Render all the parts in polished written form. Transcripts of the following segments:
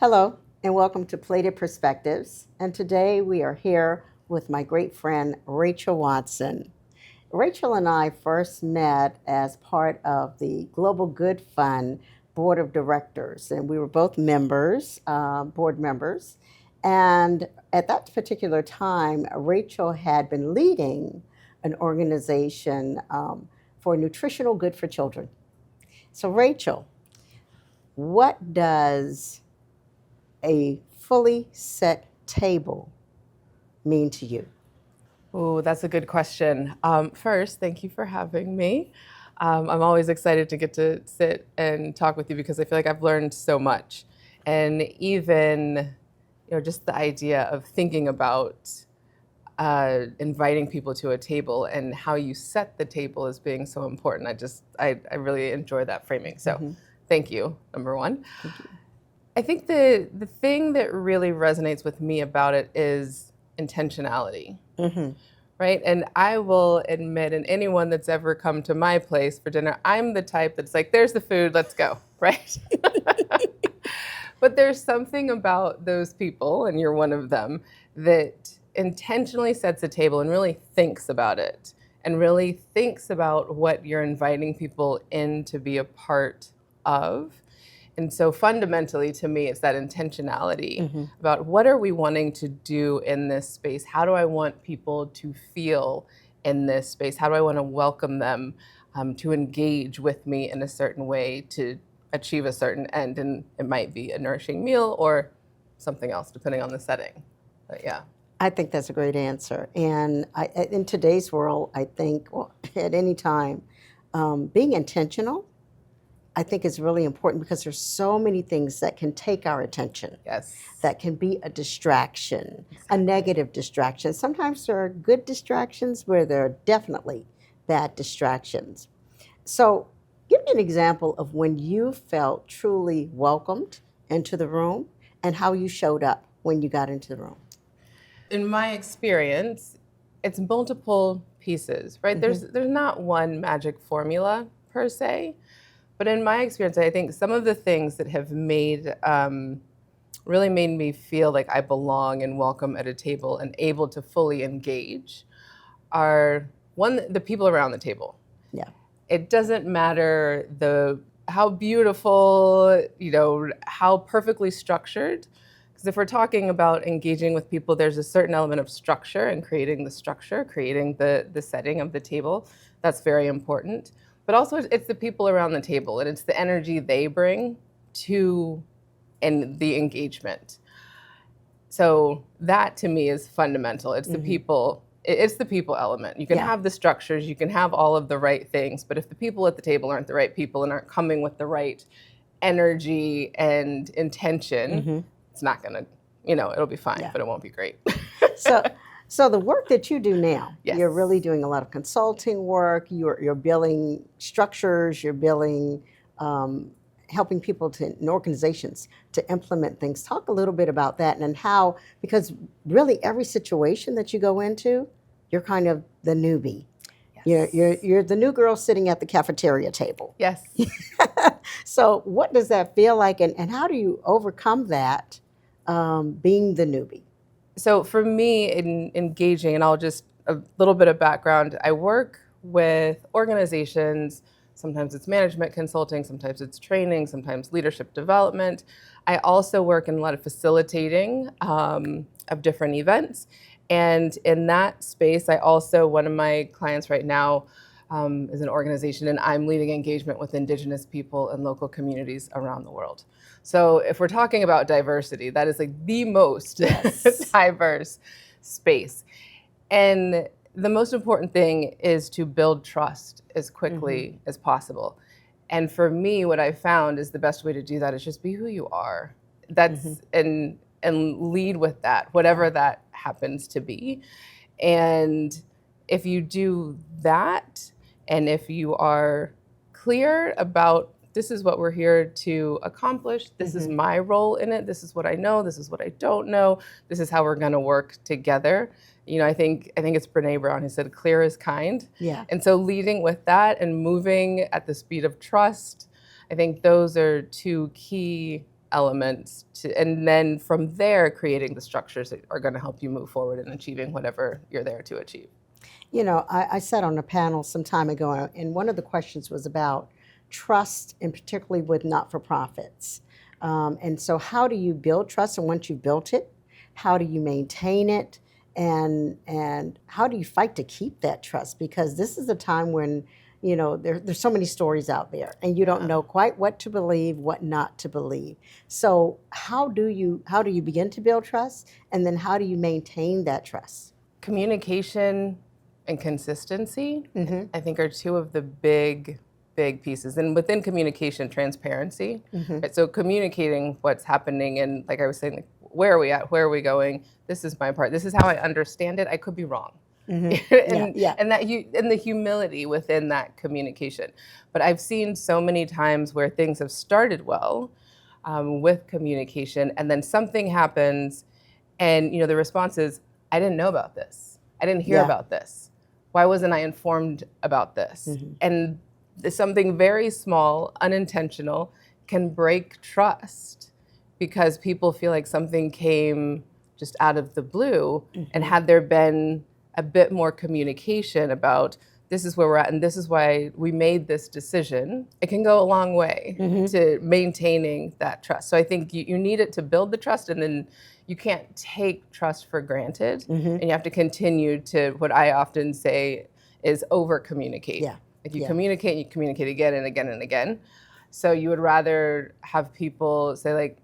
Hello, and welcome to Plated Perspectives. And today we are here with my great friend, Rachael Watson. Rachael and I first met as part of the Global Good Fund Board of Directors, and we were both members, board members. And at that particular time, Rachael had been leading an organization for nutritional good for children. So, Rachael, what does a fully set table mean to you? Oh, that's a good question. First, thank you for having me. I'm always excited to get to sit and talk with you because I feel like I've learned so much. And even, just the idea of thinking about inviting people to a table and how you set the table as being so important. I really enjoy that framing. So thank you, number one. Thank you. I think the thing that really resonates with me about it is intentionality. Right? And I will admit, and anyone that's ever come to my place for dinner, I'm the type that's like, there's the food, let's go, right? But there's something about those people, and you're one of them, that intentionally sets a table and really thinks about it, and really thinks about what you're inviting people in to be a part of. And so fundamentally, to me, it's that intentionality about what are we wanting to do in this space? How do I want people to feel in this space? How do I want to welcome them to engage with me in a certain way to achieve a certain end? And it might be a nourishing meal or something else, depending on the setting. But yeah. I think that's a great answer. And in today's world, I think at any time, being intentional, I think is really important because there's so many things that can take our attention. Yes. That can be a distraction, a negative distraction. Sometimes there are good distractions where there are definitely bad distractions. So give me an example of when you felt truly welcomed into the room and how you showed up when you got into the room. In my experience, it's multiple pieces, right? There's not one magic formula per se. But in my experience, I think some of the things that have really made me feel like I belong and welcome at a table and able to fully engage are, one, the people around the table. Yeah. It doesn't matter how beautiful, how perfectly structured. Because if we're talking about engaging with people, there's a certain element of structure and creating the structure, creating the setting of the table. That's very important. But also it's the people around the table and it's the energy they bring to the engagement. So that to me is fundamental. It's the people. It's the people element. You can have the structures, you can have all of the right things, but if the people at the table aren't the right people and aren't coming with the right energy and intention, it's not gonna, it'll be fine, but it won't be great. So the work that you do now, Yes. You're really doing a lot of consulting work, you're building structures, you're building, helping people in organizations to implement things. Talk a little bit about that and how, because really every situation that you go into, you're kind of the newbie. Yes. You're the new girl sitting at the cafeteria table. Yes. So what does that feel like and how do you overcome that being the newbie? So for me, in engaging, and I'll just a little bit of background, I work with organizations. Sometimes it's management consulting, sometimes it's training, sometimes leadership development. I also work in a lot of facilitating of different events. And in that space, one of my clients right now is an organization, and I'm leading engagement with indigenous people and local communities around the world. So if we're talking about diversity, that is like the most diverse space. And the most important thing is to build trust as quickly as possible. And for me, what I found is the best way to do that is just be who you are. That's and lead with that, whatever that happens to be. And if you do that, and if you are clear about this is what we're here to accomplish, this is my role in it, this is what I know, this is what I don't know, this is how we're gonna work together. I think it's Brene Brown who said, clear is kind. Yeah. And so leading with that and moving at the speed of trust, I think those are two key elements and then from there creating the structures that are going to help you move forward in achieving whatever you're there to achieve. You know, I sat on a panel some time ago, and one of the questions was about trust, and particularly with not-for-profits. And so how do you build trust? And once you've built it, how do you maintain it? And how do you fight to keep that trust? Because this is a time when, you know, there's so many stories out there, and you don't know quite what to believe, what not to believe. So how do you begin to build trust? And then how do you maintain that trust? Communication and consistency, I think, are two of the big pieces. And within communication, transparency. Right? So communicating what's happening, and like I was saying, like, where are we at? Where are we going? This is my part. This is how I understand it. I could be wrong. And the humility within that communication. But I've seen so many times where things have started well with communication, and then something happens, and the response is, I didn't know about this. I didn't hear about this. Why wasn't I informed about this? And something very small, unintentional, can break trust because people feel like something came just out of the blue. And had there been a bit more communication about this is where we're at and this is why we made this decision, it can go a long way to maintaining that trust. So I think you need it to build the trust, and then you can't take trust for granted, and you have to continue to, what I often say is, over communicate. Like you communicate, and you communicate again and again and again. So you would rather have people say, like,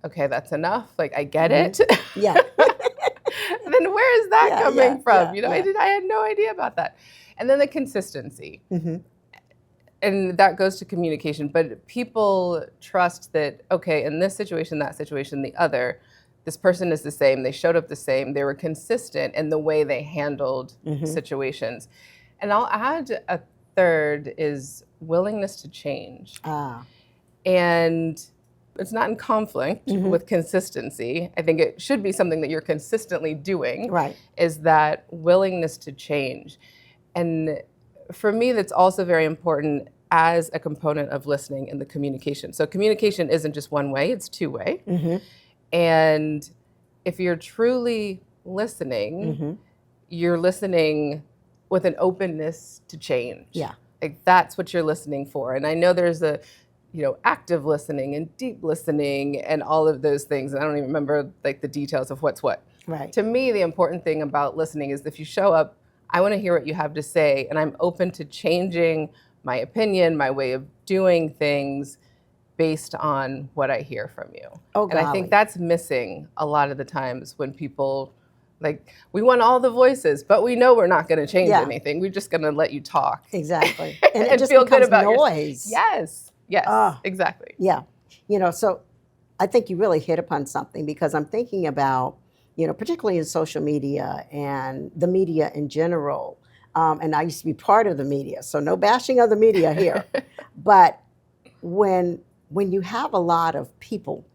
okay, that's enough, like I get it. Then where is that coming from? I had no idea about that. And then the consistency. And that goes to communication. But people trust that, okay, in this situation, that situation, the other, this person is the same. They showed up the same. They were consistent in the way they handled situations. And I'll add a third is willingness to change. And it's not in conflict with consistency. I think it should be something that you're consistently doing, is that willingness to change. And for me, that's also very important as a component of listening in the communication. So communication isn't just one way, it's two-way. And if you're truly listening, you're listening with an openness to change. Like that's what you're listening for. And I know there's a active listening and deep listening and all of those things. And I don't even remember like the details of what's what. To me, the important thing about listening is if you show up, I want to hear what you have to say, and I'm open to changing my opinion, my way of doing things based on what I hear from you. And I think that's missing a lot of the times when people, like, we want all the voices, but we know we're not going to change anything. We're just going to let you talk. Exactly. And it just feel good about noise. Yes, exactly. So I think you really hit upon something, because I'm thinking about, particularly in social media and the media in general. And I used to be part of the media, so no bashing of the media here. But when you have a lot of people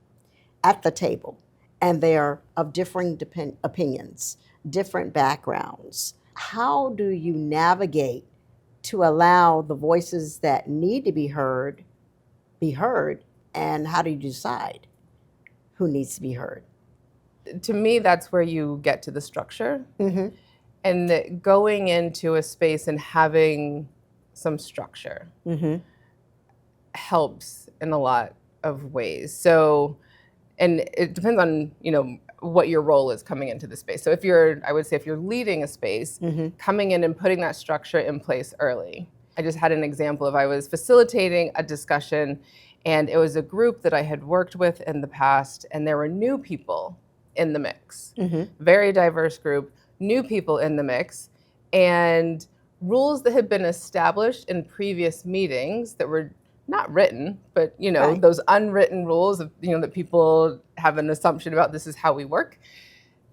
at the table, and they're of differing opinions, different backgrounds, how do you navigate to allow the voices that need to be heard, and how do you decide who needs to be heard? To me, that's where you get to the structure. And going into a space and having some structure helps in a lot of ways. So, and it depends on, what your role is coming into the space. So if you're leading a space, coming in and putting that structure in place early. I just had an example of, I was facilitating a discussion, and it was a group that I had worked with in the past, and there were new people in the mix. Very diverse group, new people in the mix, and rules that had been established in previous meetings that were not written, but those unwritten rules of, that people have an assumption about, this is how we work.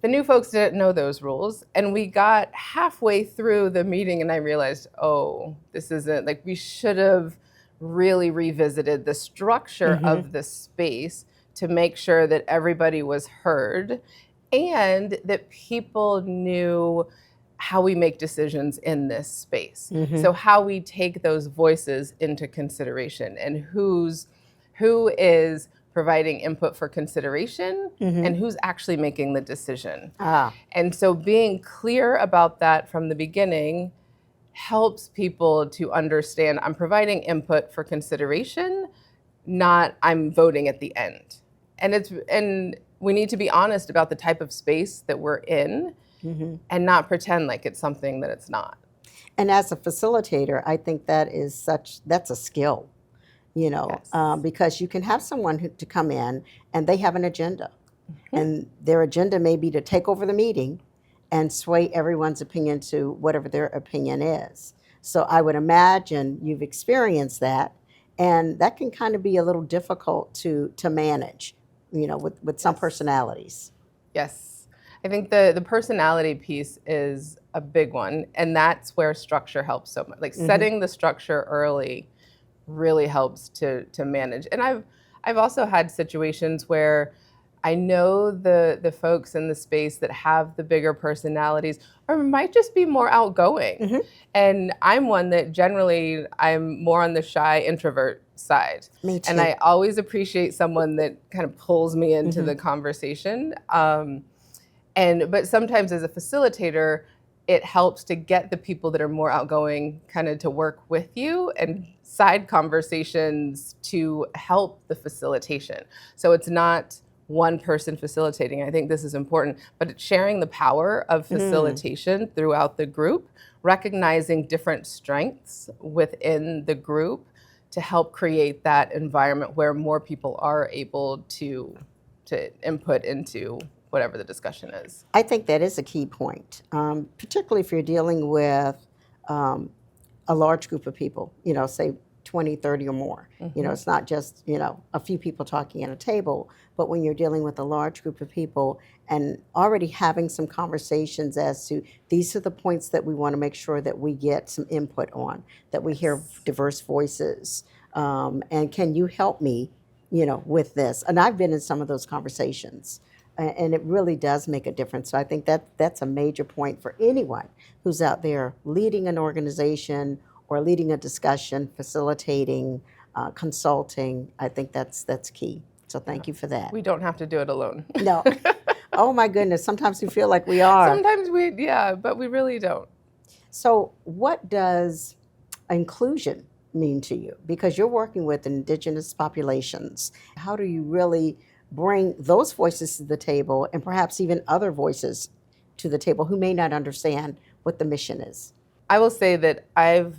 The new folks didn't know those rules, and we got halfway through the meeting and I realized, oh, this isn't, like, we should have really revisited the structure of the space to make sure that everybody was heard and that people knew how we make decisions in this space. So how we take those voices into consideration, and who is providing input for consideration and who's actually making the decision. Ah, And so being clear about that from the beginning helps people to understand I'm providing input for consideration, not I'm voting at the end. And we need to be honest about the type of space that we're in and not pretend like it's something that it's not. and as a facilitator, I think that's a skill, Yes. because you can have someone to come in and they have an agenda, and their agenda may be to take over the meeting and sway everyone's opinion to whatever their opinion is. So I would imagine you've experienced that, and that can kind of be a little difficult to manage, with some personalities. Yes. I think the personality piece is a big one, and that's where structure helps so much. Like setting the structure early really helps to manage. And I've also had situations where I know the folks in the space that have the bigger personalities or might just be more outgoing. And I'm one that generally I'm more on the shy introvert side. Me too. And I always appreciate someone that kind of pulls me into the conversation. But sometimes as a facilitator, it helps to get the people that are more outgoing kind of to work with you and side conversations to help the facilitation. So it's not one person facilitating. I think this is important, but it's sharing the power of facilitation throughout the group, recognizing different strengths within the group to help create that environment where more people are able to input into whatever the discussion is. I think that is a key point, particularly if you're dealing with a large group of people, say 20, 30 or more. It's not just, a few people talking at a table, but when you're dealing with a large group of people and already having some conversations as to these are the points that we want to make sure that we get some input on, that we hear diverse voices, and can you help me, with this? And I've been in some of those conversations. And it really does make a difference. So I think that's a major point for anyone who's out there leading an organization or leading a discussion, facilitating, consulting. I think that's key. So thank you for that. We don't have to do it alone. No. Oh my goodness. Sometimes we feel like we are. Sometimes but we really don't. So what does inclusion mean to you? Because you're working with indigenous populations. How do you really bring those voices to the table and perhaps even other voices to the table who may not understand what the mission is? I will say that I've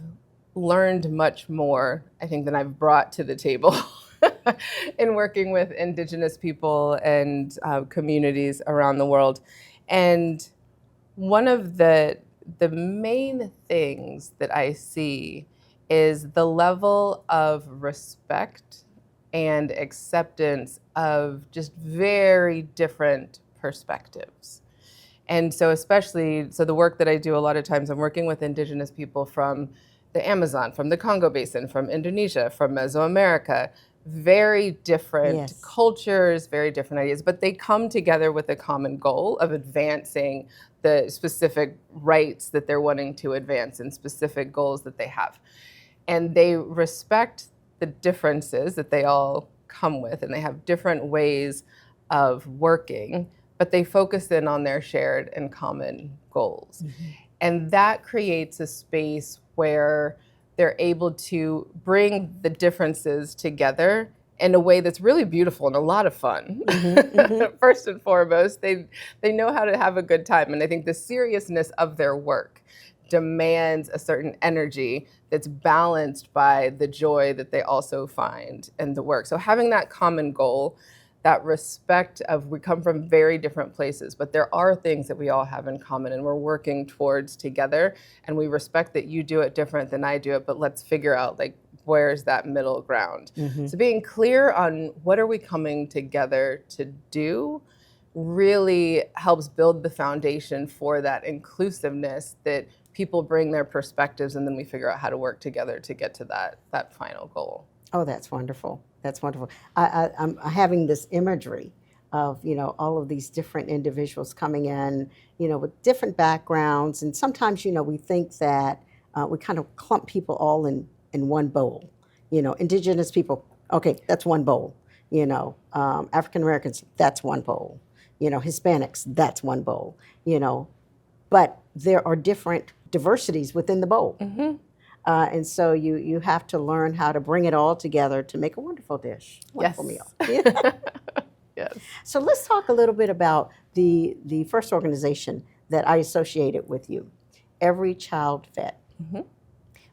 learned much more, I think, than I've brought to the table in working with indigenous people and communities around the world. And one of the main things that I see is the level of respect and acceptance of just very different perspectives. And so the work that I do a lot of times, I'm working with indigenous people from the Amazon, from the Congo Basin, from Indonesia, from Mesoamerica, very different cultures, very different ideas, but they come together with a common goal of advancing the specific rights that they're wanting to advance and specific goals that they have. And they respect the differences that they all come with, and they have different ways of working, but they focus in on their shared and common goals. And that creates a space where they're able to bring the differences together in a way that's really beautiful and a lot of fun. First and foremost, they know how to have a good time. And I think the seriousness of their work demands a certain energy that's balanced by the joy that they also find in the work. So having that common goal, that respect of we come from very different places, but there are things that we all have in common and we're working towards together, and we respect that you do it different than I do it, but let's figure out where's that middle ground. So being clear on what are we coming together to do really helps build the foundation for that inclusiveness, that people bring their perspectives and then we figure out how to work together to get to that final goal. Oh, that's wonderful. That's wonderful. I'm having this imagery of, all of these different individuals coming in, with different backgrounds. And sometimes, we think that we kind of clump people all in one bowl. Indigenous people, okay, that's one bowl. African Americans, that's one bowl. Hispanics, that's one bowl. But there are different diversities within the bowl. And so you have to learn how to bring it all together to make a wonderful dish, wonderful meal. Yes. So let's talk a little bit about the first organization that I associated with you, Every Child Fed.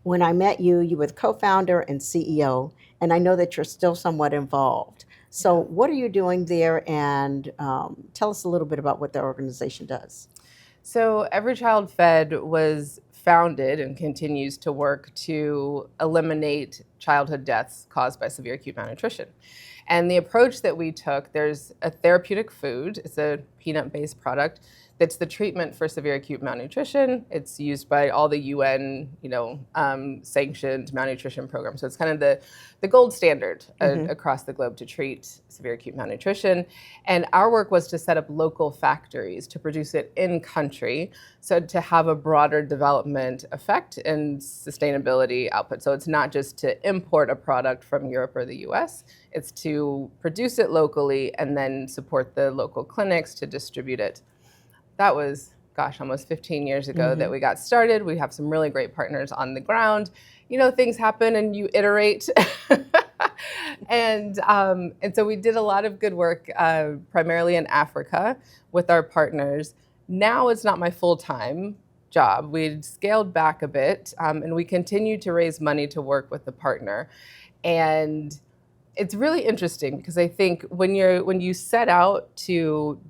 When I met you, you were the co-founder and CEO, and I know that you're still somewhat involved. So what are you doing there, and tell us a little bit about what the organization does. So Every Child Fed was founded and continues to work to eliminate childhood deaths caused by severe acute malnutrition. And the approach that we took, there's a therapeutic food. It's a peanut-based product that's the treatment for severe acute malnutrition. It's used by all the UN, sanctioned malnutrition programs. So it's kind of the gold standard across the globe to treat severe acute malnutrition. And our work was to set up local factories to produce it in country, so to have a broader development effect and sustainability output. So it's not just to import a product from Europe or the US, it's to produce it locally and then support the local clinics to distribute it. That was, almost 15 years ago that we got started. We have some really great partners on the ground. Things happen and you iterate. And so we did a lot of good work, primarily in Africa with our partners. Now it's not my full-time job. We'd scaled back a bit, and we continue to raise money to work with the partner. And it's really interesting because I think when you set out to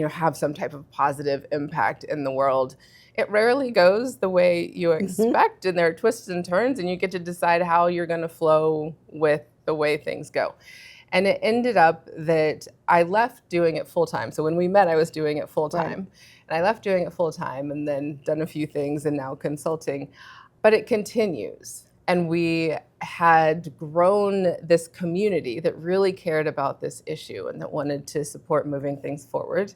have some type of positive impact in the world, it rarely goes the way you expect, and there are twists and turns, and you get to decide how you're going to flow with the way things go. And it ended up that I left doing it full-time. So when we met, I was doing it full-time. And I left doing it full-time and then done a few things and now consulting. But it continues. And we had grown this community that really cared about this issue and that wanted to support moving things forward.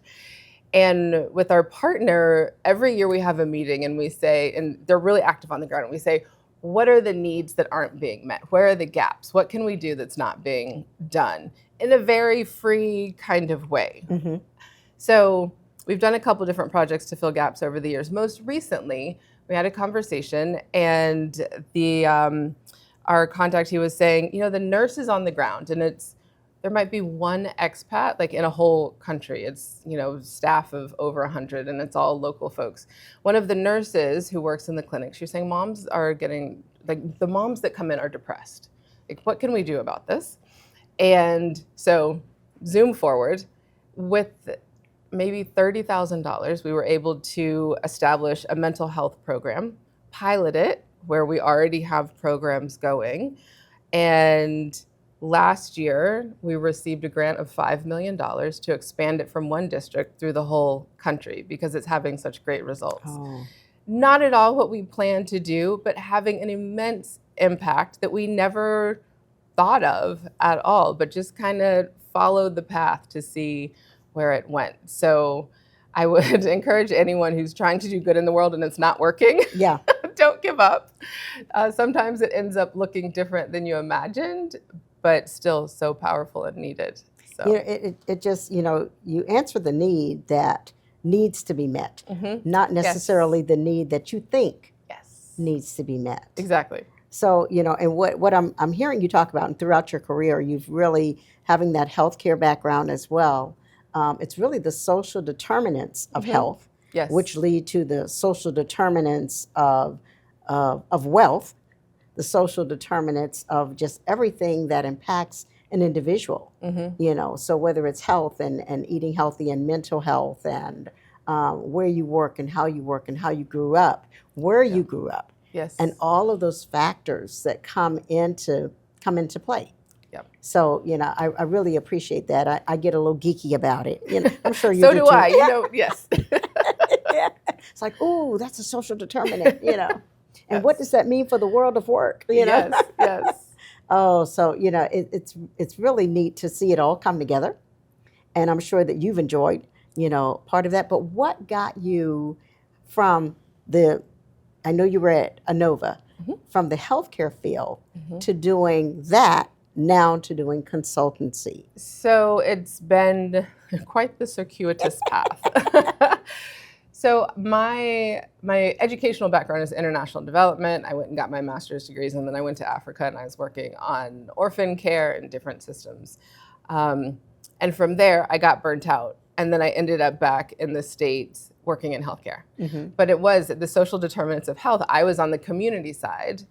And with our partner, every year we have a meeting and we say, and they're really active on the ground, and we say, what are the needs that aren't being met? Where are the gaps? What can we do that's not being done? In a very free kind of way. So we've done a couple different projects to fill gaps over the years. Most recently, we had a conversation, and our contact, he was saying, the nurses on the ground, and there might be one expat, like in a whole country. It's, staff of over 100, and it's all local folks. One of the nurses who works in the clinic, she was saying moms are getting, the moms that come in are depressed. What can we do about this? And so zoom forward, with maybe $30,000, we were able to establish a mental health program, pilot it where we already have programs going. And last year, we received a grant of $5 million to expand it from one district through the whole country because it's having such great results. Not at all what we planned to do, but having an immense impact that we never thought of at all, but just kind of followed the path to see where it went. So I would encourage anyone who's trying to do good in the world and it's not working, don't give up. Sometimes it ends up looking different than you imagined, but still so powerful and needed. So it just, you answer the need that needs to be met, not necessarily the need that you think needs to be met. Exactly. So, and what I'm hearing you talk about, and throughout your career, you've really, having that healthcare background as well, it's really the social determinants of health, which lead to the social determinants of wealth, the social determinants of just everything that impacts an individual. So whether it's health and eating healthy and mental health and where you work and how you grew up, where you grew up, and all of those factors that come into play. So, I really appreciate that. I get a little geeky about it. I'm sure you do. So do I. Yes. It's like, oh, that's a social determinant, And what does that mean for the world of work? Yes. Oh, so, it's really neat to see it all come together. And I'm sure that you've enjoyed, part of that. But what got you from I know you were at Inova, from the healthcare field to doing that now to doing consultancy? So it's been quite the circuitous path. So my educational background is international development. I went and got my master's degrees, and then I went to Africa, and I was working on orphan care and different systems. And from there, I got burnt out, and then I ended up back in the States working in healthcare. But it was the social determinants of health. I was on the community side,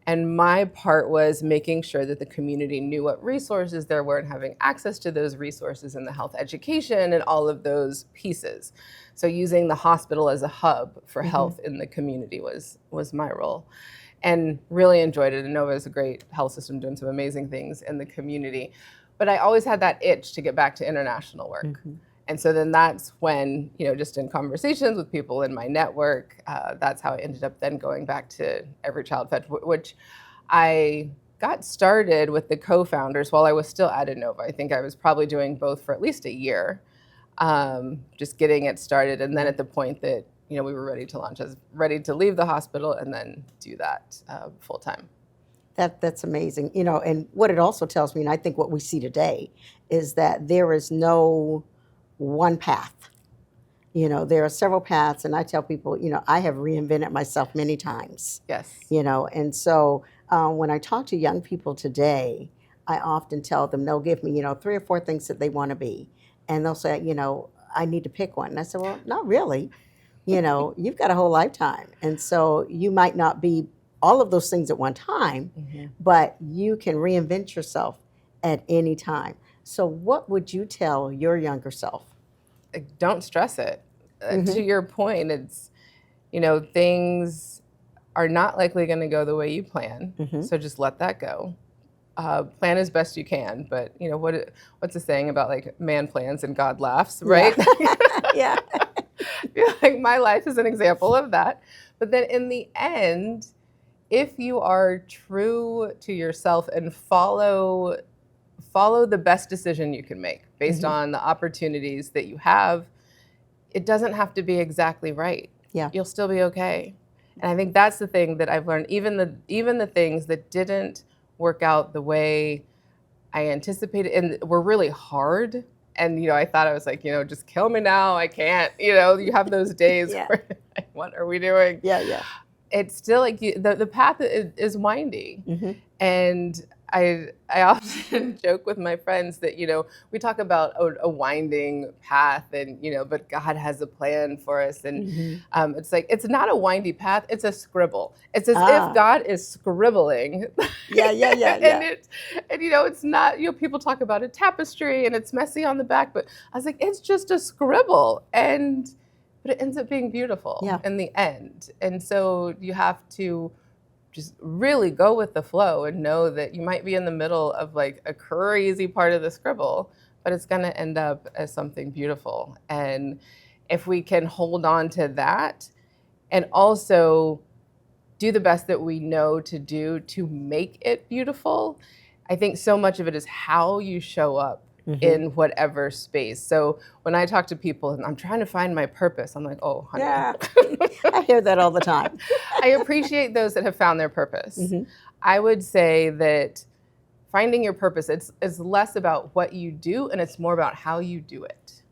and my part was making sure that the community knew what resources there were and having access to those resources in the health education and all of those pieces. So using the hospital as a hub for health in the community was my role, and really enjoyed it. And Nova is a great health system doing some amazing things in the community. But I always had that itch to get back to international work. And so then that's when, just in conversations with people in my network, that's how I ended up then going back to Every Child Fed, which I got started with the co-founders while I was still at Innova. I think I was probably doing both for at least a year, just getting it started. And then at the point that, we were ready to launch, I was ready to leave the hospital and then do that full time. That's amazing. And what it also tells me, and I think what we see today, is that there is no one path. There are several paths, and I tell people, I have reinvented myself many times. Yes. And so when I talk to young people today, I often tell them they'll give me, 3 or 4 things that they want to be. And they'll say, I need to pick one. And I said, well, not really. You've got a whole lifetime. And so you might not be all of those things at one time, but you can reinvent yourself at any time. So what would you tell your younger self? Don't stress it. To your point, it's, things are not likely going to go the way you plan. So just let that go. Plan as best you can. But, what's the saying about like man plans and God laughs, right? Yeah. Like my life is an example of that. But then in the end, if you are true to yourself and follow the best decision you can make based on the opportunities that you have, it doesn't have to be exactly right. Yeah. You'll still be okay. And I think that's the thing that I've learned, even the things that didn't work out the way I anticipated and were really hard. And, I thought I was like, just kill me now. I can't, you have those days where what are we doing? Yeah. It's still like the path is windy. And I often joke with my friends that, we talk about a winding path and, but God has a plan for us. And it's like, it's not a windy path, it's a scribble. It's as if God is scribbling. Yeah. and it's not, people talk about a tapestry and it's messy on the back, but I was like, it's just a scribble. But it ends up being beautiful in the end. And so you have to just really go with the flow and know that you might be in the middle of like a crazy part of the scribble, but it's going to end up as something beautiful. And if we can hold on to that and also do the best that we know to do to make it beautiful, I think so much of it is how you show up in whatever space. So when I talk to people and I'm trying to find my purpose, I'm like, oh, honey. Yeah. I hear that all the time. I appreciate those that have found their purpose. I would say that finding your purpose, it's less about what you do and it's more about how you do it.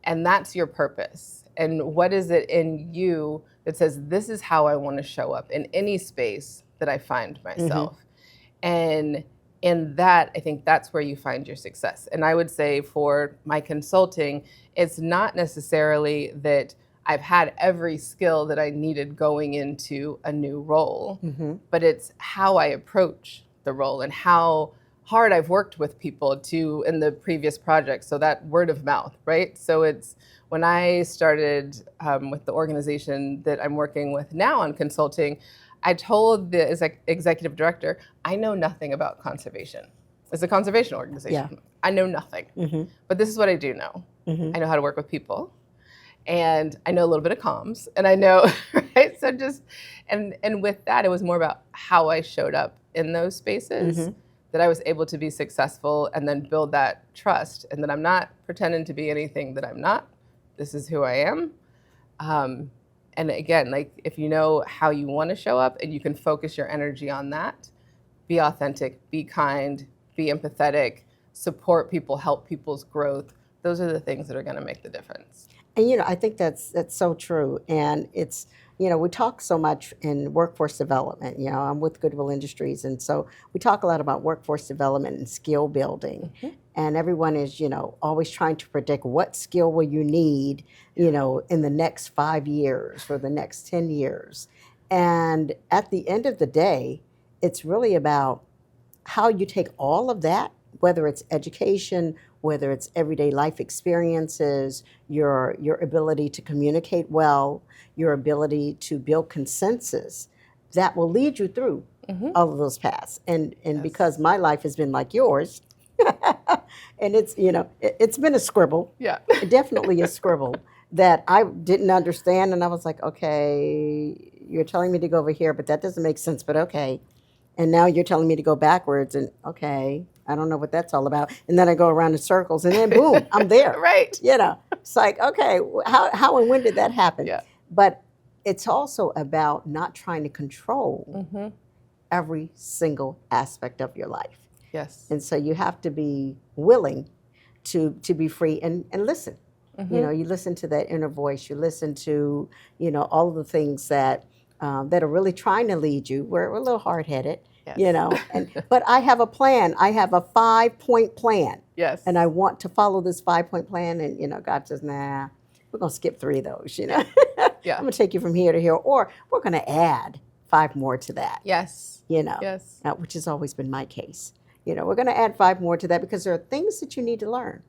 And that's your purpose. And what is it in you that says, this is how I want to show up in any space that I find myself. And in that, I think that's where you find your success. And I would say for my consulting, it's not necessarily that I've had every skill that I needed going into a new role, but it's how I approach the role and how hard I've worked with people in the previous projects. So that word of mouth, right? So it's when I started with the organization that I'm working with now on consulting, I told the executive director, I know nothing about conservation. It's a conservation organization. Yeah. I know nothing, but this is what I do know. I know how to work with people, and I know a little bit of comms, and I know, right? So just, and with that, it was more about how I showed up in those spaces that I was able to be successful and then build that trust, and that I'm not pretending to be anything that I'm not. This is who I am. And again, like if you know how you want to show up and you can focus your energy on that, be authentic, be kind, be empathetic, support people, help people's growth. Those are the things that are going to make the difference. And I think that's so true. And it's we talk so much in workforce development. I'm with Goodwill Industries, and so we talk a lot about workforce development and skill building. Mm-hmm. And everyone is always trying to predict what skill will you need in the next 5 years or the next 10 years. And at the end of the day, it's really about how you take all of that, whether it's education, whether it's everyday life experiences, your ability to communicate well, your ability to build consensus, that will lead you through all of those paths. And Yes. because my life has been like yours, and it's been a scribble. Yeah. Definitely a scribble that I didn't understand, and I was like, okay, you're telling me to go over here, but that doesn't make sense, but okay. And now you're telling me to go backwards, and okay, I don't know what that's all about. And then I go around in circles, and then boom, I'm there. Right. It's like, okay, how and when did that happen? Yeah. But it's also about not trying to control every single aspect of your life. Yes. And so you have to be willing to be free and listen. You listen to that inner voice. You listen to, all of the things that are really trying to lead you. We're a little hard-headed, Yes. But I have a plan. I have a 5-point plan. Yes. And I want to follow this 5-point plan. And, God says, nah, we're going to skip 3 of those, Yeah. I'm going to take you from here to here. Or we're going to add 5 more to that. Yes. Yes. Which has always been my case. We're going to add 5 more to that because there are things that you need to learn.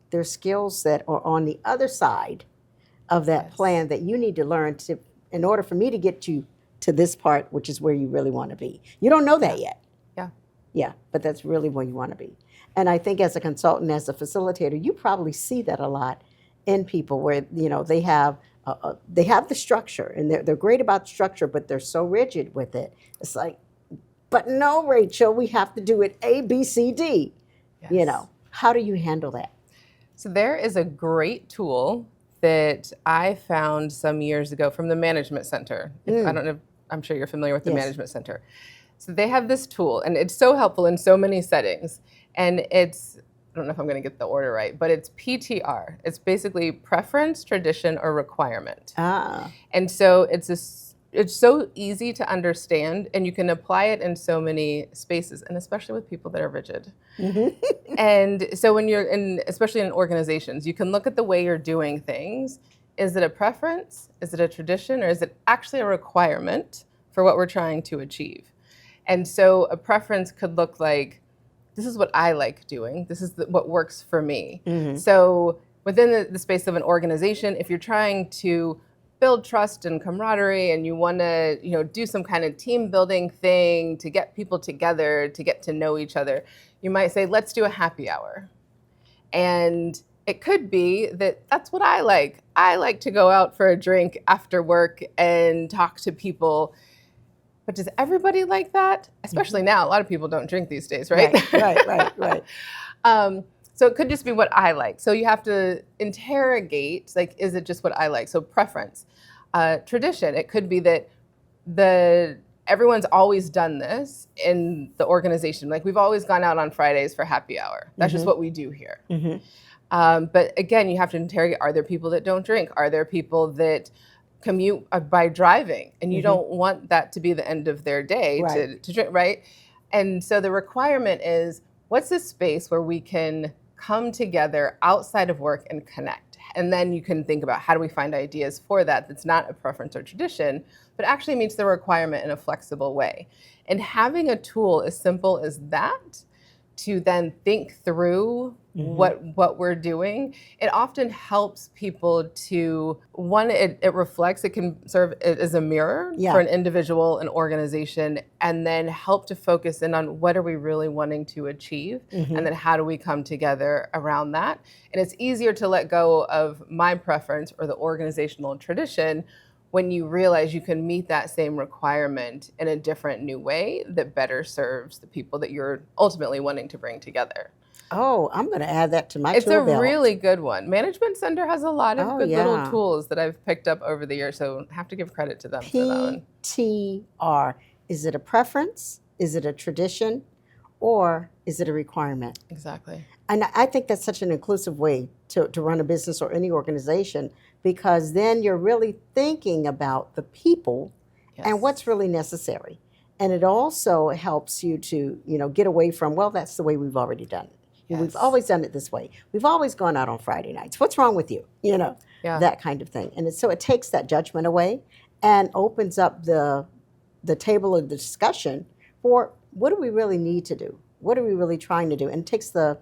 There are skills that are on the other side of that plan that you need to learn in order for me to get you to this part, which is where you really want to be. You don't know that yet. Yeah. Yeah, but that's really where you want to be. And I think as a consultant, as a facilitator, you probably see that a lot in people where, they have the structure and they're great about structure, but they're so rigid with it. It's like, but no, Rachel, we have to do it A, B, C, D. Yes. How do you handle that? So there is a great tool that I found some years ago from the Management Center. I don't know, I'm sure you're familiar with the Management Center. So they have this tool, and it's so helpful in so many settings. And I don't know if I'm going to get the order right, but it's PTR. It's basically preference, tradition, or requirement. And so it's so easy to understand, and you can apply it in so many spaces, and especially with people that are rigid. And so when especially in organizations, you can look at the way you're doing things. Is it a preference? Is it a tradition? Or is it actually a requirement for what we're trying to achieve? And so a preference could look like, this is what I like doing. This is what works for me. So within the space of an organization, if you're trying to build trust and camaraderie and you want to do some kind of team building thing to get people together, to get to know each other, you might say, let's do a happy hour. And it could be that's what I like. I like to go out for a drink after work and talk to people. But does everybody like that? Especially now, a lot of people don't drink these days, right? Right. So it could just be what I like. So you have to interrogate, like, is it just what I like? So preference. Tradition, it could be that everyone's always done this in the organization. Like, we've always gone out on Fridays for happy hour. That's just what we do here. But again, you have to interrogate, are there people that don't drink? Are there people that commute by driving? And you don't want that to be the end of their day to drink, right? And so the requirement is, what's a space where we can come together outside of work and connect? And then you can think about, how do we find ideas for that that's not a preference or tradition, but actually meets the requirement in a flexible way. And having a tool as simple as that to then think through what we're doing, it often helps people to, one, it reflects, it can serve as a mirror for an individual, an organization, and then help to focus in on what are we really wanting to achieve, and then how do we come together around that. And it's easier to let go of my preference or the organizational tradition when you realize you can meet that same requirement in a different new way that better serves the people that you're ultimately wanting to bring together. Oh, I'm going to add that to my It's tool a belt. really good one. Management Center has a lot of good little tools that I've picked up over the years, so I have to give credit to them for that one. PTR. Is it a preference? Is it a tradition? or is it a requirement? Exactly. And I think that's such an inclusive way to run a business or any organization, because then you're really thinking about the people Yes. and what's really necessary. And it also helps you to, get away from, well, that's the way we've already done it. Yes. We've always done it this way. We've always gone out on Friday nights. What's wrong with you? Yeah. That kind of thing. And so it takes that judgment away and opens up the table of the discussion for what do we really need to do? What are we really trying to do? And it takes the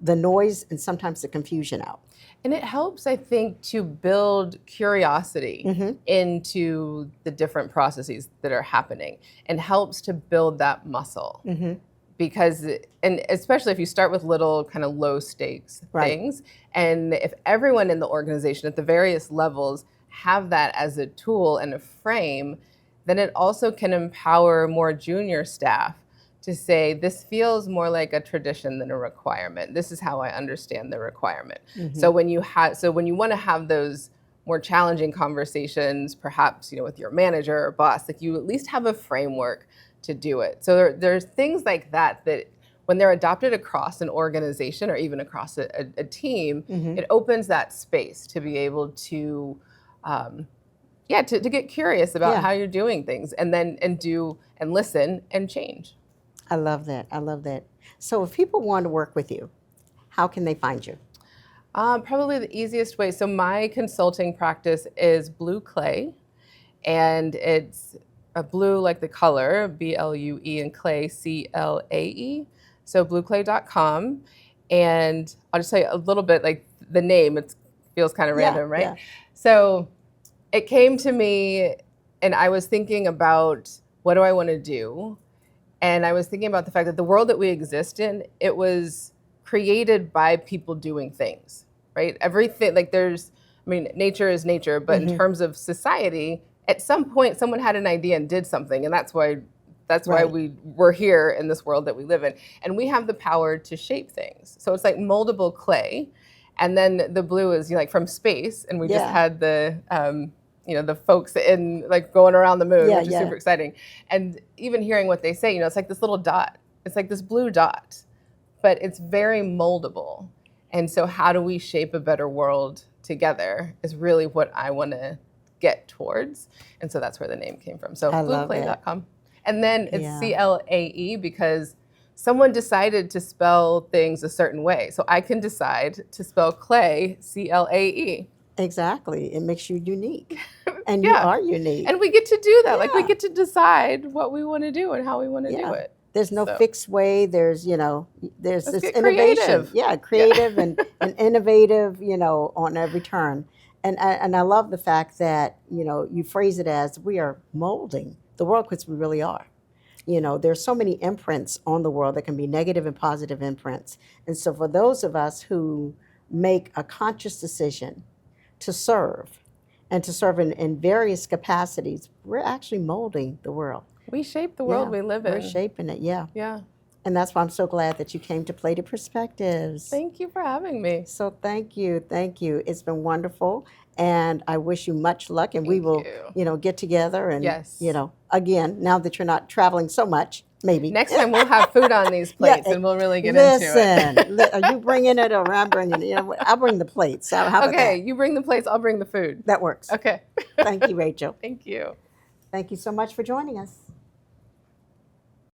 noise and sometimes the confusion out. And it helps, I think, to build curiosity into the different processes that are happening, and helps to build that muscle. Because, and especially if you start with little kind of low stakes things, and if everyone in the organization at the various levels have that as a tool and a frame, then it also can empower more junior staff to say, this feels more like a tradition than a requirement. This is how I understand the requirement. So when you want to have those more challenging conversations, perhaps, with your manager or boss, like, you at least have a framework to do it. So there's things like that when they're adopted across an organization or even across a team, it opens that space to be able to, to get curious about how you're doing things, and listen and change. I love that. I love that. So if people want to work with you, how can they find you? Probably the easiest way. So my consulting practice is Blue Clae, and it's a blue like the color, BLUE, and Clae, CLAE. So blueclae.com. And I'll just tell you a little bit, like the name, it feels kind of random, right? Yeah. So it came to me, and I was thinking about, what do I want to do? And I was thinking about the fact that the world that we exist in, it was created by people doing things, right? Everything, like nature is nature, but in terms of society, at some point someone had an idea and did something, and that's why we're here in this world that we live in. And we have the power to shape things. So it's like moldable clay. And then the blue is from space, and we just had the the folks in going around the moon, which is super exciting. And even hearing what they say, it's like this little dot. It's like this blue dot, but it's very moldable. And so how do we shape a better world together is really what I want to get towards. And so that's where the name came from. So blueclae.com. And then it's CLAE because someone decided to spell things a certain way. So I can decide to spell clay, CLAE. Exactly. It makes you unique. And you are unique. And we get to do that. Yeah. Like, we get to decide what we want to do and how we want to do it. There's no fixed way. There's this innovation. Creative. Yeah, creative and innovative, on every turn. And I love the fact that, you phrase it as, we are molding the world, because we really are. There's so many imprints on the world that can be negative and positive imprints. And so for those of us who make a conscious decision to serve, and to serve in various capacities, we're actually molding the world. We shape the world we live in. We're shaping it, Yeah. And that's why I'm so glad that you came to Plated Perspectives. Thank you for having me. So thank you. It's been wonderful. And I wish you much luck. And we will, get together and, again, now that you're not traveling so much, maybe. Next time we'll have food on these plates and we'll really get into it. Listen, are you bringing it or I'm bringing it? I'll bring the plates. How about that? You bring the plates, I'll bring the food. That works. Okay. Thank you, Rachael. Thank you. Thank you so much for joining us.